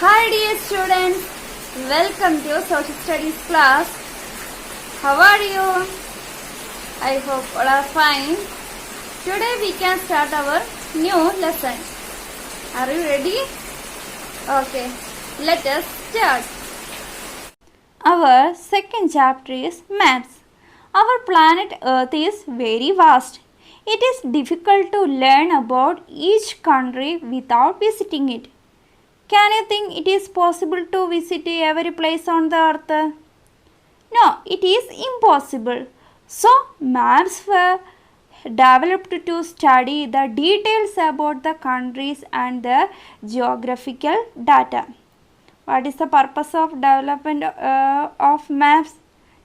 Hi dear students, welcome to Social Studies class. How are you? I hope all are fine. Today we can start our new lesson. Are you ready? Okay, let us start. Our second chapter is maps. Our planet Earth is very vast. It is difficult to learn about each country without visiting it. Can you think it is possible to visit every place on the earth? No, it is impossible. So, maps were developed to study the details about the countries and their geographical data. What is the purpose of development of maps?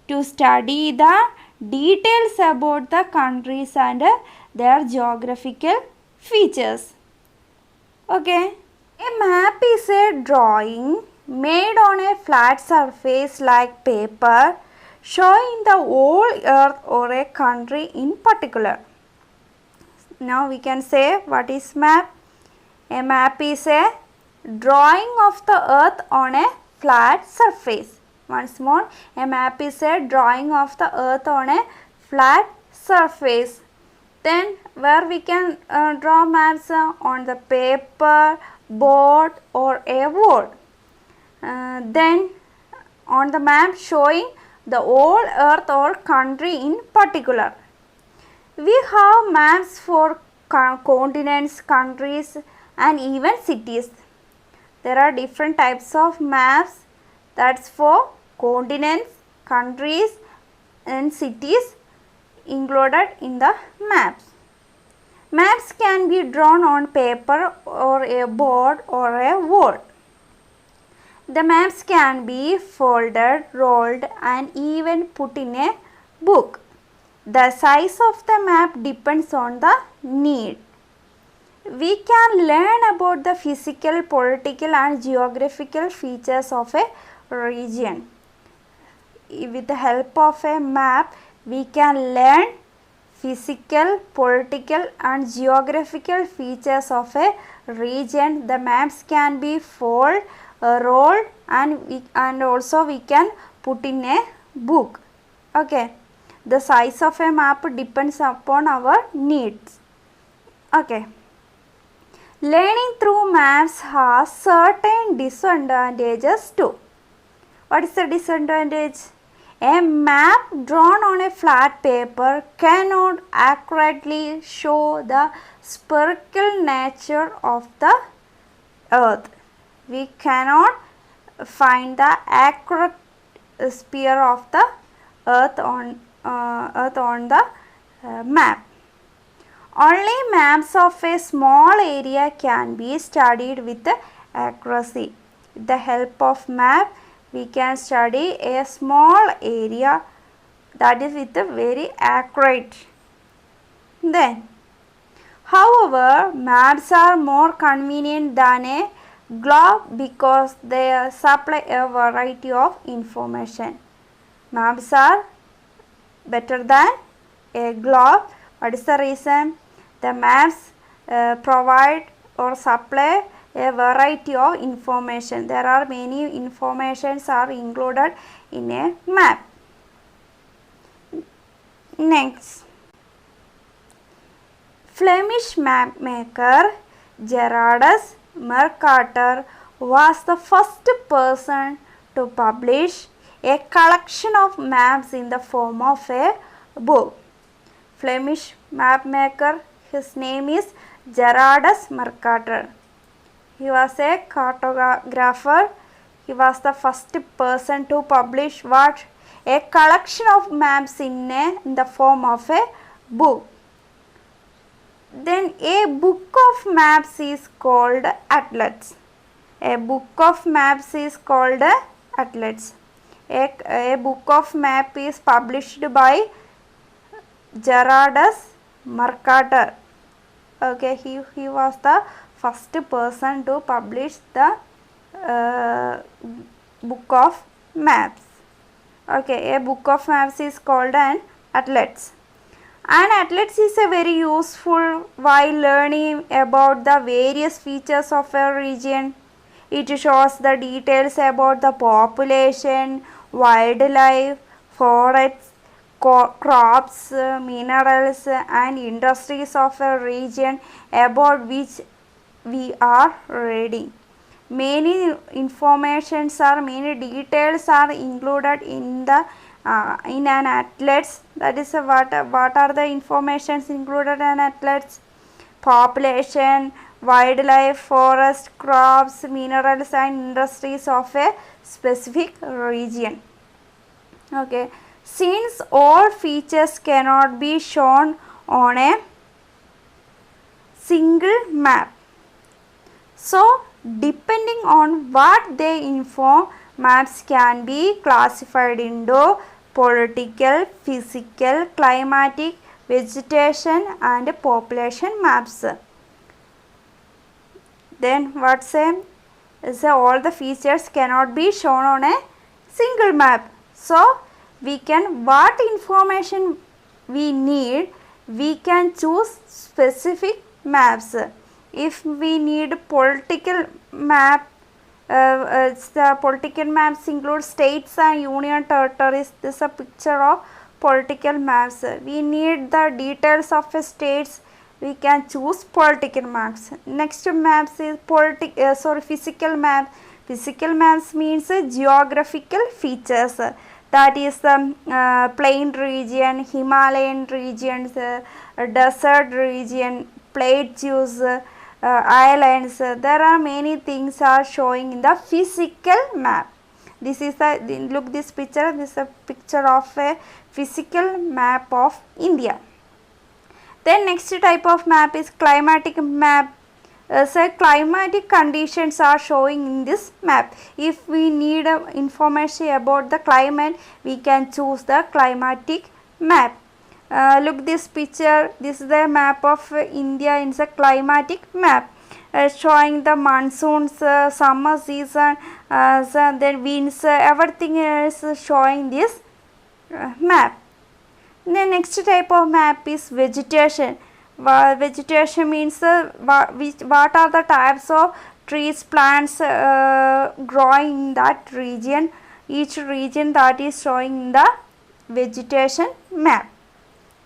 To study the details about the countries and their geographical features. Okay. A map is a drawing made on a flat surface like paper showing the whole earth or a country in particular. Now we can say what is map? A map is a drawing of the earth on a flat surface. Once more, a map is a drawing of the earth on a flat surface. Then where we can draw maps on the paper, board or a wall. Then on the map showing the whole earth or country in particular. We have maps for continents, countries and even cities. There are different types of maps, that's for continents, countries and cities included in the maps. Maps can be drawn on paper or a board or a wall. The maps can be folded, rolled and even put in a book. The size of the map depends on the need. We can learn about the physical, political and geographical features of a region. With the help of a map, we can learn physical, political and geographical features of a region. The maps can be folded, rolled and also we can put in a book. Okay. The size of a map depends upon our needs. Okay. Learning through maps has certain disadvantages too. What is the disadvantage? A map drawn on a flat paper cannot accurately show the spherical nature of the earth. We cannot find the accurate sphere of the earth on the map. Only maps of a small area can be studied with accuracy. With the help of map, we can study a small area, that is with a very accurate. Then, however, maps are more convenient than a globe because they supply a variety of information. Maps are better than a globe. What is the reason? The maps provide or supply a variety of information. There are many informations are included in a map. Next, Flemish map maker Gerardus Mercator was the first person to publish a collection of maps in the form of a book. Flemish map maker, his name is Gerardus Mercator. He was a cartographer. He was the first person to publish what? A collection of maps in the form of a book. Then a book of maps is called atlas. A book of maps is called atlas. A book of map is published by Gerardus Mercator. Okay, he was the first person to publish the book of maps. Okay, a book of maps is called an atlas. An atlas is a very useful while learning about the various features of a region. It shows the details about the population, wildlife, forests, crops, minerals and industries of a region about which we are reading. Many many details are included in the in an atlas. That is what are the informations included in atlas? Population, wildlife, forest, crops, minerals and industries of a specific region. Okay, since all features cannot be shown on a single map, so depending on what they inform, maps can be classified into political, physical, climatic, vegetation and population maps. Then what say? All the features cannot be shown on a single map. So we can, what information we need, we can choose specific maps. If we need political map, the political maps include states and union territories. This is a picture of political maps. We need the details of states, we can choose political maps. Next maps is physical map. Physical maps means geographical features, that is the plain region, Himalayan regions, desert region, plateaus, islands. There are many things are showing in the physical map. This is the, look this picture, this is a picture of a physical map of India. Then next type of map is climatic map. So climatic conditions are showing in this map. If we need information about the climate, we can choose the climatic map. Look this picture, this is the map of India in the climatic map, showing the monsoons, summer season, then winds, everything is showing this map. The next type of map is vegetation. Vegetation means what are the types of trees, plants growing in that region. Each region that is showing in the vegetation map.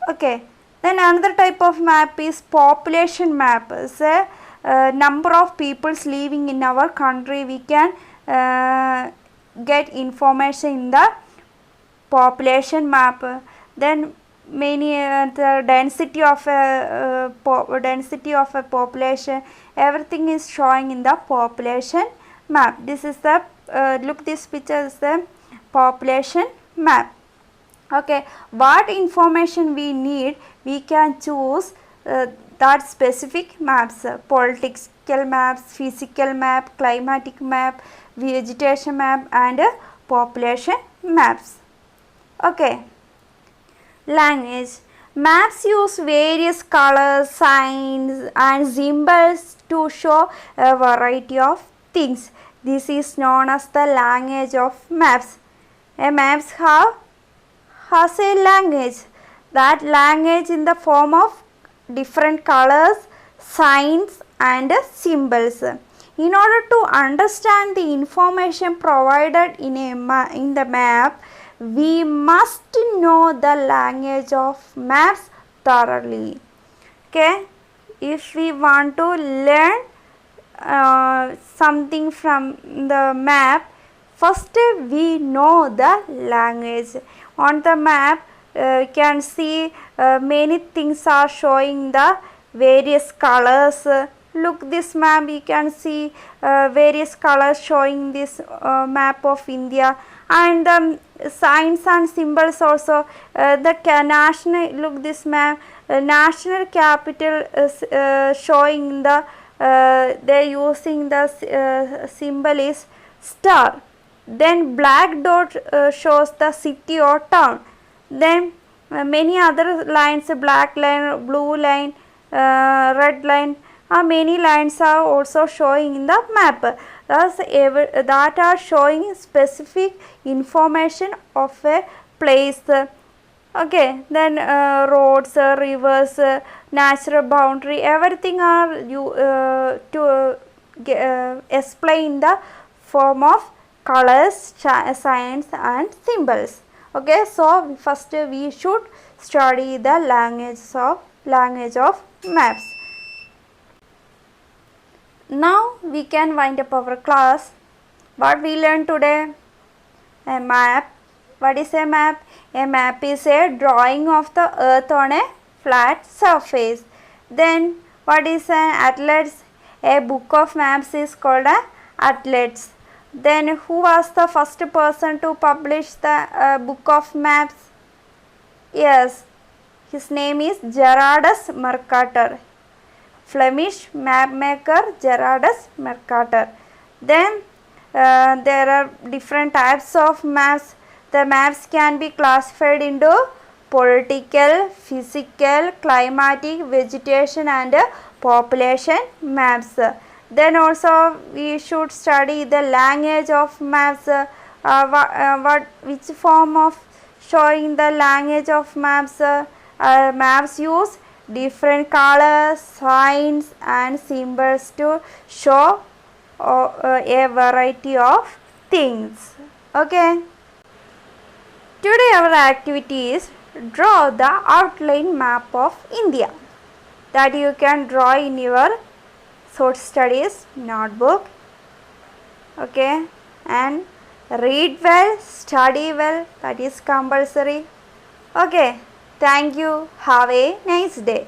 Okay. Then another type of map is population map. Say number of people living in our country, we can get information in the population map. Then many the density of a population, everything is showing in the population map. This is the look, this picture is the population map. Okay, what information we need, we can choose that specific maps, political maps, physical map, climatic map, vegetation map and population maps. Okay. Language. Maps use various colors, signs and symbols to show a variety of things. This is known as the language of maps. Maps has a language. That language in the form of different colors, signs and symbols. In order to understand the information provided in the map, we must know the language of maps thoroughly. Okay, if we want to learn something from the map, first we know the language. On the map, you can see many things are showing the various colors. Look this map, you can see various colors showing this map of India, and signs and symbols also. The national, look this map, national capital is showing the they using the symbol is star. Then black dot shows the city or town. Then many other lines, black line, blue line, red line, many lines are also showing in the map. Thus, that are showing specific information of a place. Okay, then roads, rivers, natural boundary, everything are explain the form of colors, signs and symbols. Okay, so first we should study the language of maps. Now we can wind up our class. What we learned today? A map. What is a map? A map is a drawing of the earth on a flat surface. Then what is an atlas? A book of maps is called a atlas. Then who was the first person to publish the book of maps? Yes, his name is Gerardus Mercator. Flemish mapmaker Gerardus Mercator. Then there are different types of maps. The maps can be classified into political, physical, climatic, vegetation and population maps. Then also we should study the language of maps. Which form of showing the language of maps? Maps use different colors, signs and symbols to show a variety of things. Okay. Today our activity is draw the outline map of India that you can draw in your social studies notebook. Okay, and read well, study well, that is compulsory. Okay, thank you. Have a nice day.